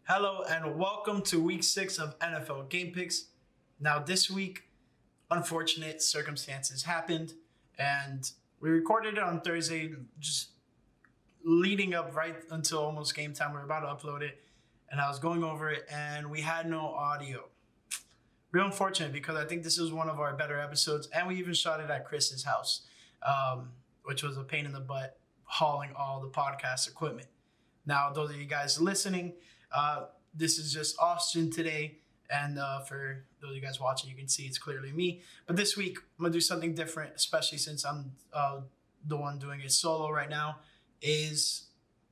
Hello and welcome to week 6 of NFL Game Picks. Now, this week, unfortunate circumstances happened, and we recorded it on Thursday, just leading up right until almost game time. We were about to upload it, and I was going over it, and we had no audio. Real unfortunate because I think this is one of our better episodes, and we even shot it at Chris's house, which was a pain in the butt hauling all the podcast equipment. Now, those of you guys listening, this is just Austin today, and for those of you guys watching, you can see it's clearly me. But this week, I'm going to do something different, especially since I'm the one doing it solo right now, is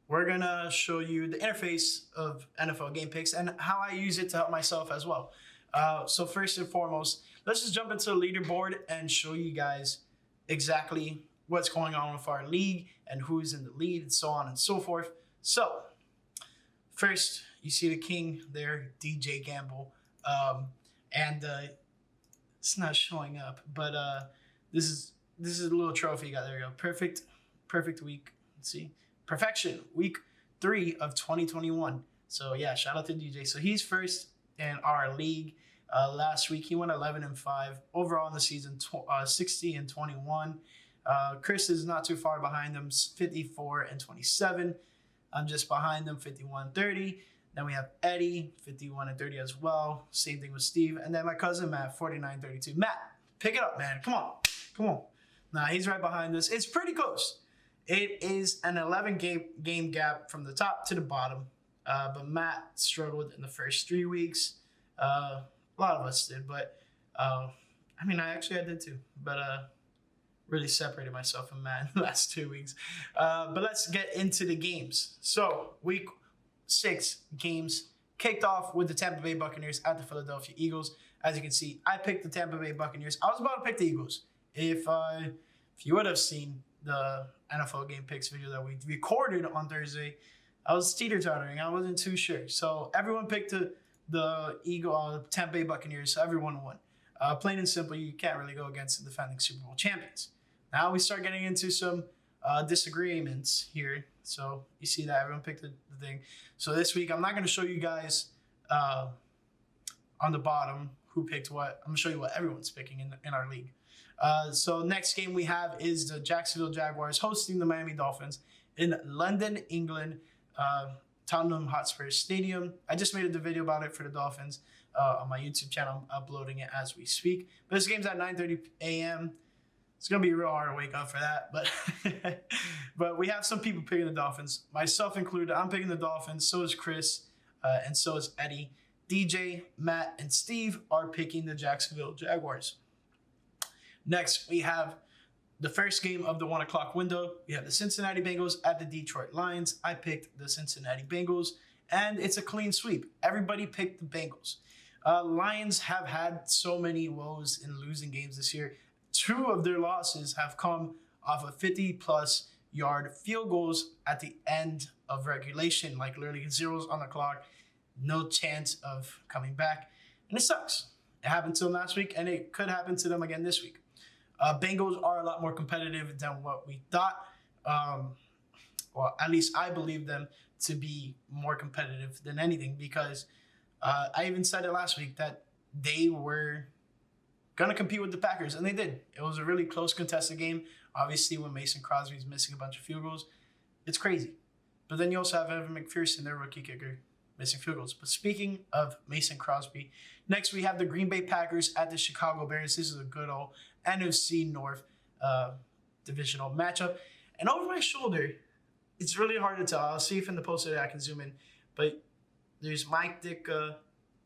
we're going to show you the interface of NFL Game Picks and how I use it to help myself as well. So first and foremost, let's just jump into the leaderboard and show you guys exactly what's going on with our league and who's in the lead and so on and so forth. So first, you see the king there, DJ Gamble, and it's not showing up, but this is a little trophy you got. There you go. Perfect week. Let's see, perfection week 3 of 2021. So yeah, shout out to DJ. So he's first in our league. Last week he went 11-5 overall in the season, 60-21. Chris is not too far behind him, 54-27. I'm just behind them, 51-30. Then we have Eddie, 51-30 as well. Same thing with Steve. And then my cousin Matt, 49-32. Matt, pick it up, man. Come on. Nah, he's right behind us. It's pretty close. It is an 11 game gap from the top to the bottom. But Matt struggled in the first 3 weeks. A lot of us did, but I did too. But really separated myself from Matt in the last 2 weeks. But let's get into the games. So week 6 games kicked off with the Tampa Bay Buccaneers at the Philadelphia Eagles. As you can see, I picked the Tampa Bay Buccaneers. I was about to pick the Eagles. If you would have seen the NFL Game Picks video that we recorded on Thursday, I was teeter-tottering. I wasn't too sure. So everyone picked the Tampa Bay Buccaneers, so everyone won. Plain and simple, you can't really go against the defending Super Bowl champions. Now we start getting into some disagreements here. So you see that everyone picked the thing. So this week, I'm not going to show you guys on the bottom who picked what. I'm going to show you what everyone's picking in our league. So next game we have is the Jacksonville Jaguars hosting the Miami Dolphins in London, England, Tottenham Hotspur Stadium. I just made a video about it for the Dolphins on my YouTube channel. I'm uploading it as we speak. But this game's at 9:30 a.m. It's going to be real hard to wake up for that. But we have some people picking the Dolphins, myself included. I'm picking the Dolphins. So is Chris, and so is Eddie. DJ, Matt, and Steve are picking the Jacksonville Jaguars. Next, we have the first game of the 1 o'clock window. We have the Cincinnati Bengals at the Detroit Lions. I picked the Cincinnati Bengals, and it's a clean sweep. Everybody picked the Bengals. Lions have had so many woes in losing games this year. 2 of their losses have come off of 50-plus yard field goals at the end of regulation, like literally zeros on the clock, no chance of coming back, and it sucks. It happened to them last week, and it could happen to them again this week. Bengals are a lot more competitive than what we thought. Well, at least I believe them to be more competitive than anything because I even said it last week that they were going to compete with the Packers, and they did. It was a really close contested game. Obviously, when Mason Crosby's missing a bunch of field goals, it's crazy. But then you also have Evan McPherson, their rookie kicker, missing field goals. But speaking of Mason Crosby, next we have the Green Bay Packers at the Chicago Bears. This is a good old NFC North divisional matchup. And over my shoulder, it's really hard to tell. I'll see if in the poster I can zoom in. But there's Mike Ditka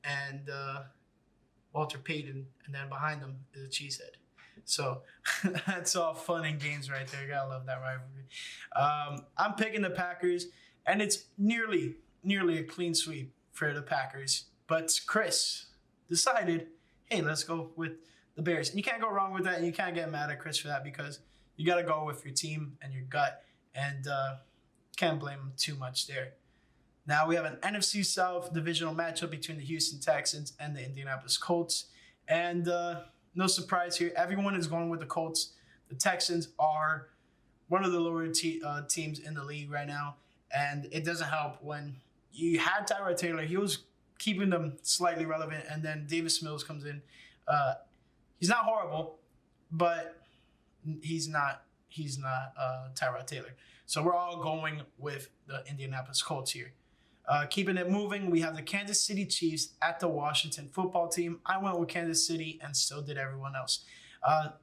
and Walter Payton, and then behind them is a cheesehead. So that's all fun and games right there. You gotta love that rivalry. I'm picking the Packers, and it's nearly a clean sweep for the Packers. But Chris decided, hey, let's go with the Bears. And you can't go wrong with that, and you can't get mad at Chris for that because you got to go with your team and your gut, and can't blame him too much there. Now we have an NFC South divisional matchup between the Houston Texans and the Indianapolis Colts. And no surprise here, everyone is going with the Colts. The Texans are one of the lower teams in the league right now, and it doesn't help when you had Tyrod Taylor. He was keeping them slightly relevant, and then Davis Mills comes in. He's not horrible, but he's not Tyrod Taylor. So we're all going with the Indianapolis Colts here. Keeping it moving, we have the Kansas City Chiefs at the Washington football team. I went with Kansas City, and so did everyone else.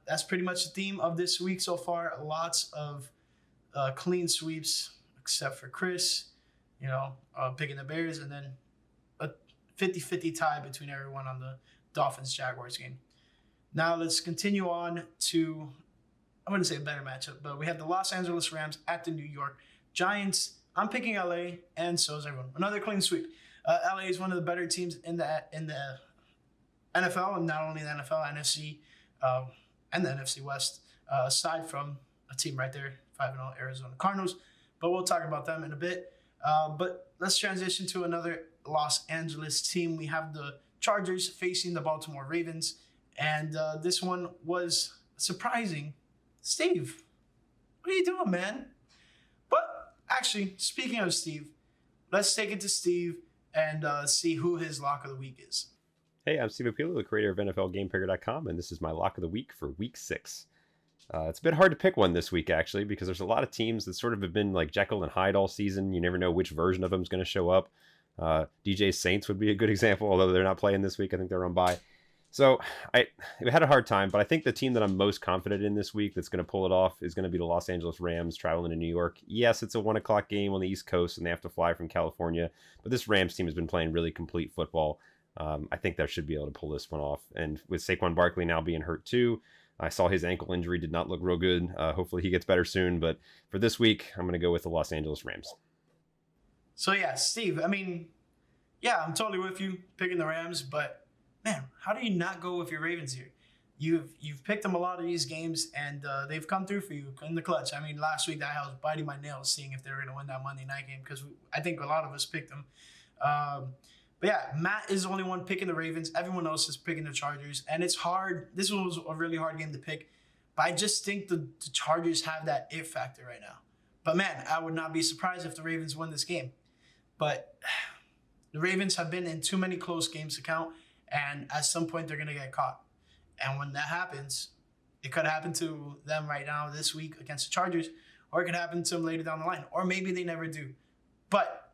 That's pretty much the theme of this week so far. Lots of clean sweeps, except for Chris, picking the Bears, and then a 50-50 tie between everyone on the Dolphins-Jaguars game. Now let's continue on to, I'm going to say a better matchup, but we have the Los Angeles Rams at the New York Giants. I'm picking LA, and so is everyone. Another clean sweep. LA is one of the better teams in the NFL, and not only the NFL, NFC, and the NFC West, aside from a team right there, 5-0 Arizona Cardinals. But we'll talk about them in a bit. But let's transition to another Los Angeles team. We have the Chargers facing the Baltimore Ravens, and this one was surprising. Steve, what are you doing, man? But actually, speaking of Steve, let's take it to Steve and see who his lock of the week is. Hey, I'm Steve Apilo, the creator of NFLGamePicker.com, and this is my lock of the week for Week 6. It's a bit hard to pick one this week, actually, because there's a lot of teams that sort of have been like Jekyll and Hyde all season. You never know which version of them is going to show up. DJ Saints would be a good example, although they're not playing this week. I think they're on bye. So I had a hard time, but I think the team that I'm most confident in this week that's going to pull it off is going to be the Los Angeles Rams traveling to New York. Yes, it's a 1 o'clock game on the East Coast, and they have to fly from California, but this Rams team has been playing really complete football. I think they should be able to pull this one off. And with Saquon Barkley now being hurt too, I saw his ankle injury did not look real good. Hopefully he gets better soon. But for this week, I'm going to go with the Los Angeles Rams. So yeah, Steve, I'm totally with you picking the Rams. But man, how do you not go with your Ravens here? You've picked them a lot of these games, and they've come through for you in the clutch. Last week I was biting my nails seeing if they were going to win that Monday night game because I think a lot of us picked them. But yeah, Matt is the only one picking the Ravens. Everyone else is picking the Chargers. And it's hard. This was a really hard game to pick. But I just think the Chargers have that it factor right now. But man, I would not be surprised if the Ravens win this game. But the Ravens have been in too many close games to count. And at some point, they're going to get caught. And when that happens, it could happen to them right now this week against the Chargers. Or it could happen to them later down the line. Or maybe they never do. But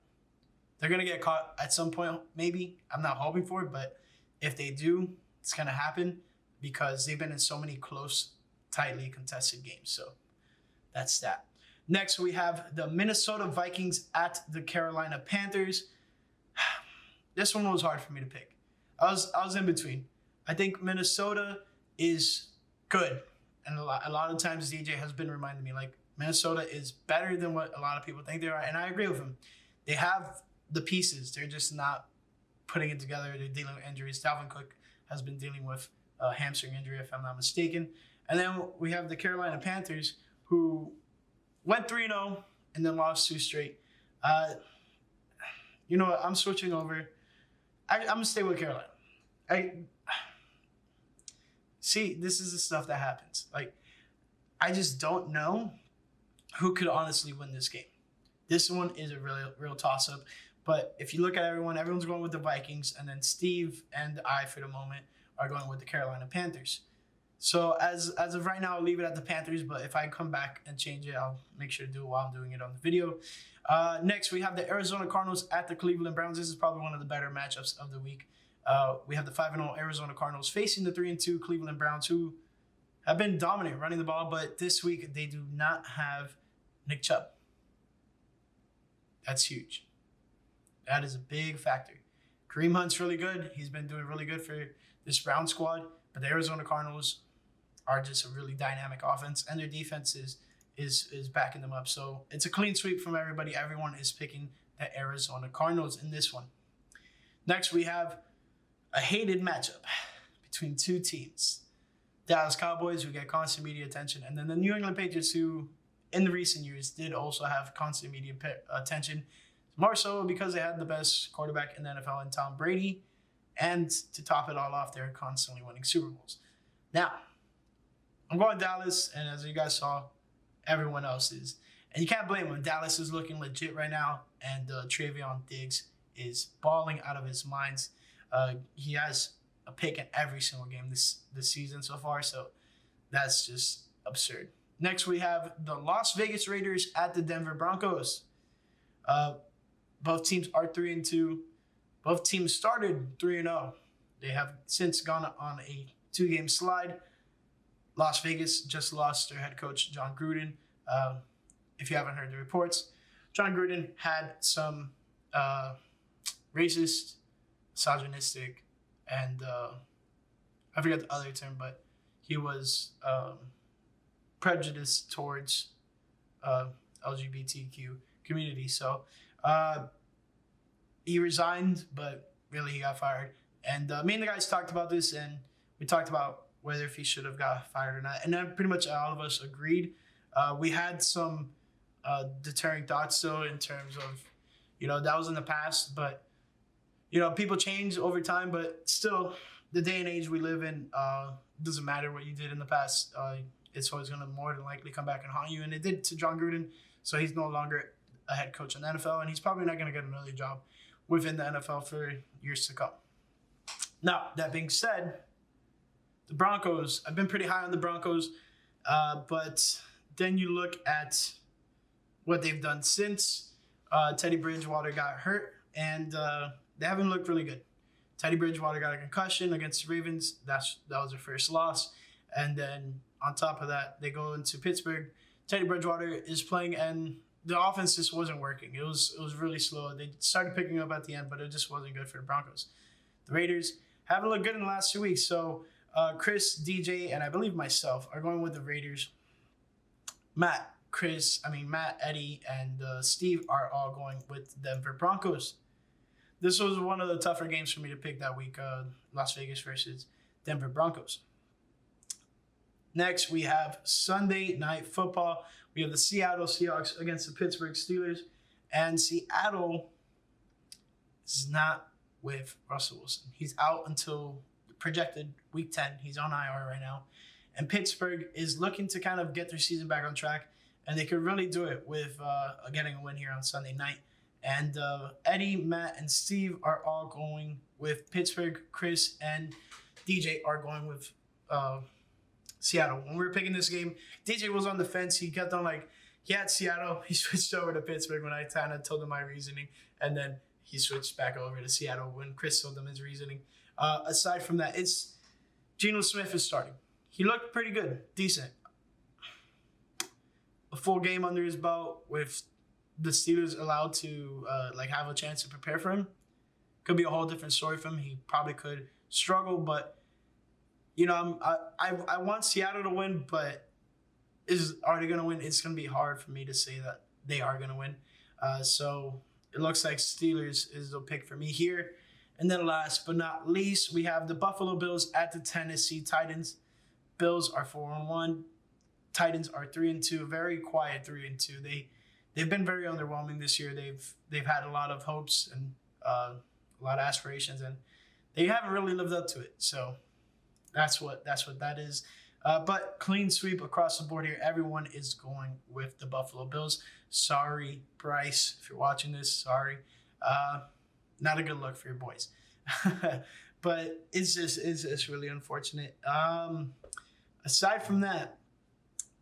they're going to get caught at some point, maybe. I'm not hoping for it, but if they do, it's going to happen because they've been in so many close, tightly contested games. So that's that. Next, we have the Minnesota Vikings at the Carolina Panthers. This one was hard for me to pick. I was in between. I think Minnesota is good. And a lot of times DJ has been reminding me, like, Minnesota is better than what a lot of people think they are. And I agree with him. They have the pieces. They're just not putting it together. They're dealing with injuries. Dalvin Cook has been dealing with a hamstring injury, if I'm not mistaken. And then we have the Carolina Panthers, who went 3-0 and then lost 2 straight. You know what? I'm switching over. I'm going to stay with Carolina. See, this is the stuff that happens. Like, I just don't know who could honestly win this game. This one is a real toss-up. But if you look at everyone's going with the Vikings, and then Steve and I, for the moment, are going with the Carolina Panthers. So as of right now, I'll leave it at the Panthers, but if I come back and change it, I'll make sure to do it while I'm doing it on the video. Next, we have the Arizona Cardinals at the Cleveland Browns. This is probably one of the better matchups of the week. We have the 5-0 Arizona Cardinals facing the 3-2 Cleveland Browns, who have been dominant running the ball, but this week they do not have Nick Chubb. That's huge. That is a big factor. Kareem Hunt's really good. He's been doing really good for this Brown squad. But the Arizona Cardinals are just a really dynamic offense, and their defense is backing them up. So it's a clean sweep from everybody. Everyone is picking the Arizona Cardinals in this one. Next, we have a hated matchup between two teams. Dallas Cowboys, who get constant media attention, and then the New England Patriots, who in the recent years did also have constant media attention. More so because they had the best quarterback in the NFL in Tom Brady. And to top it all off, they're constantly winning Super Bowls. Now, I'm going Dallas, and as you guys saw, everyone else is. And you can't blame them. Dallas is looking legit right now, and Travion Diggs is balling out of his mind. He has a pick in every single game this season so far, so that's just absurd. Next, we have the Las Vegas Raiders at the Denver Broncos. Both teams are 3-2. Both teams started 3-0. They have since gone on a 2-game slide. Las Vegas just lost their head coach, John Gruden. If you haven't heard the reports, John Gruden had some racist, misogynistic, and I forget the other term, but he was prejudiced towards LGBTQ community. So he resigned, but really he got fired. And me and the guys talked about this, and we talked about whether if he should have got fired or not. And then pretty much all of us agreed. We had some deterring thoughts though in terms of, that was in the past, but people change over time, but still the day and age we live in, doesn't matter what you did in the past. It's always going to more than likely come back and haunt you. And it did to John Gruden. So he's no longer a head coach in the NFL, and he's probably not going to get another job within the NFL for years to come. Now, that being said, the Broncos, I've been pretty high on the Broncos, but then you look at what they've done since Teddy Bridgewater got hurt, and they haven't looked really good. Teddy Bridgewater got a concussion against the Ravens. That was their first loss. And then on top of that, they go into Pittsburgh. Teddy Bridgewater is playing, and the offense just wasn't working. It was really slow. They started picking up at the end, but it just wasn't good for the Broncos. The Raiders haven't looked good in the last 2 weeks. So Chris, DJ, and I believe myself are going with the Raiders. Matt, Eddie, and Steve are all going with Denver Broncos. This was one of the tougher games for me to pick that week, Las Vegas versus Denver Broncos. Next, we have Sunday Night Football. We have the Seattle Seahawks against the Pittsburgh Steelers. And Seattle is not with Russell Wilson. He's out until projected Week 10. He's on IR right now. And Pittsburgh is looking to kind of get their season back on track. And they could really do it with getting a win here on Sunday night. And Eddie, Matt, and Steve are all going with Pittsburgh. Chris and DJ are going with Seattle. When we were picking this game, DJ was on the fence. He kept on he had Seattle. He switched over to Pittsburgh when I kind of told him my reasoning. And then he switched back over to Seattle when Chris told him his reasoning. Aside from that, it's Geno Smith is starting. He looked pretty good, decent. A full game under his belt with the Steelers allowed to have a chance to prepare for him. Could be a whole different story for him. He probably could struggle, but I want Seattle to win, but are they going to win? It's going to be hard for me to say that they are going to win. So it looks like Steelers is the pick for me here. And then last but not least, we have the Buffalo Bills at the Tennessee Titans. Bills are 4-1. Titans are 3-2. Very quiet 3-2. They've been very underwhelming this year. They've had a lot of hopes and a lot of aspirations, and they haven't really lived up to it. So that's what that is. But clean sweep across the board here. Everyone is going with the Buffalo Bills. Sorry, Bryce, if you're watching this. Sorry. Not a good look for your boys. But it's just really unfortunate. Aside from that,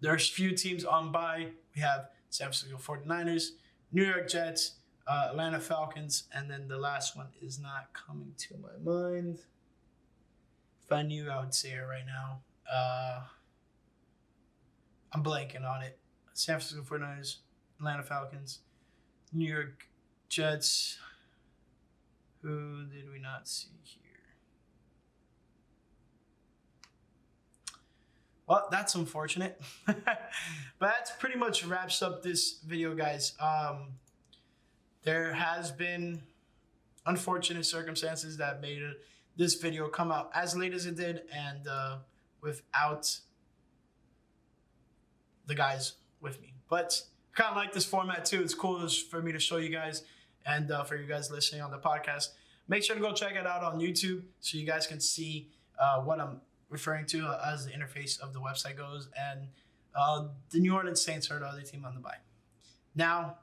there's few teams on bye. We have San Francisco 49ers, New York Jets, Atlanta Falcons, and then the last one is not coming to my mind. If I knew, I would say it right now. I'm blanking on it. San Francisco 49ers, Atlanta Falcons, New York Jets. Who did we not see here? Well, that's unfortunate. But that pretty much wraps up this video, guys. There has been unfortunate circumstances that made this video come out as late as it did, and without the guys with me. But I kind of like this format too. It's cool for me to show you guys, and for you guys listening on the podcast. Make sure to go check it out on YouTube so you guys can see what I'm referring to as the interface of the website goes. And the New Orleans Saints are the other team on the bye. Now,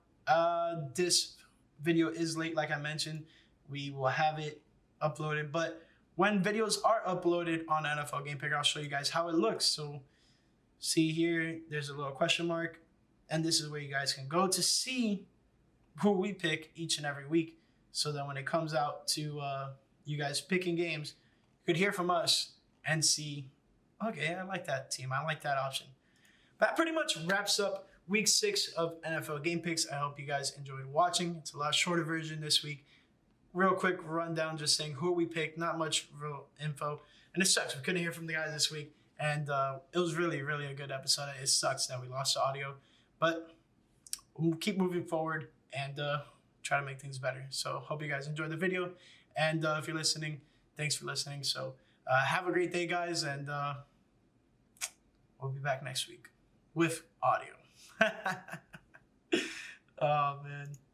this video is late, like I mentioned. we will have it uploaded. But when videos are uploaded on NFL Game Picker, I'll show you guys how it looks. So see here, there's a little question mark, and this is where you guys can go to see who we pick each and every week. So that when it comes out to you guys picking games, you could hear from us and see, okay, I like that team. I like that option. That pretty much wraps up week 6 of NFL Game Picks. I hope you guys enjoyed watching. It's a lot shorter version this week. Real quick rundown, just saying who we picked, not much real info. And it sucks. We couldn't hear from the guys this week. And it was really, really a good episode. It sucks that we lost the audio. But we'll keep moving forward and try to make things better. So hope you guys enjoyed the video. And if you're listening, thanks for listening. So have a great day, guys. And we'll be back next week with audio. Oh, man.